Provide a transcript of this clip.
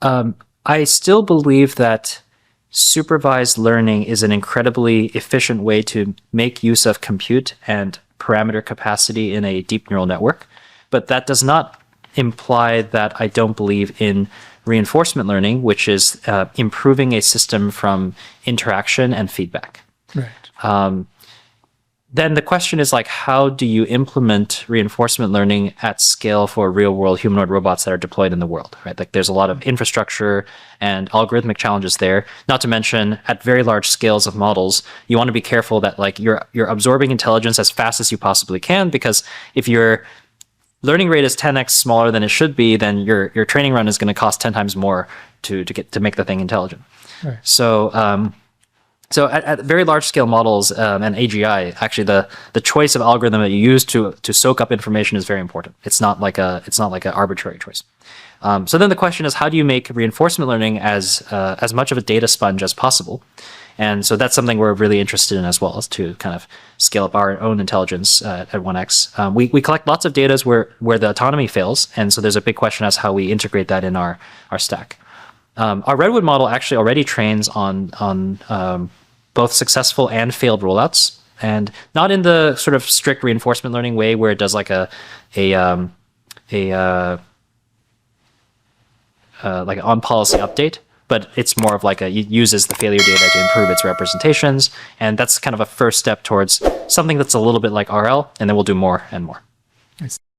I still believe that supervised learning is an incredibly efficient way to make use of compute and parameter capacity in a deep neural network. But that does not imply that I don't believe in reinforcement learning, which is improving a system from interaction and feedback. Right. Then the question is like, how do you implement reinforcement learning at scale for real world humanoid robots that are deployed in the world, right? Like there's a lot of infrastructure and algorithmic challenges there. Not to mention at very large scales of models, you want to be careful that like you're absorbing intelligence as fast as you possibly can, because if your learning rate is 10x smaller than it should be, then your training run is going to cost 10 times more to make the thing intelligent. Right. So at very large scale models and AGI, actually the choice of algorithm that you use to soak up information is very important. It's not like an arbitrary choice. So then the question is, how do you make reinforcement learning as much of a data sponge as possible? And so that's something we're really interested in as well, is to kind of scale up our own intelligence at 1x. We collect lots of data where the autonomy fails, and so there's a big question as how we integrate that in our stack. Our Redwood model actually already trains on both successful and failed rollouts, and not in the sort of strict reinforcement learning way where it does like like an on-policy update, but it's more of like it uses the failure data to improve its representations, and that's kind of a first step towards something that's a little bit like RL, and then we'll do more and more.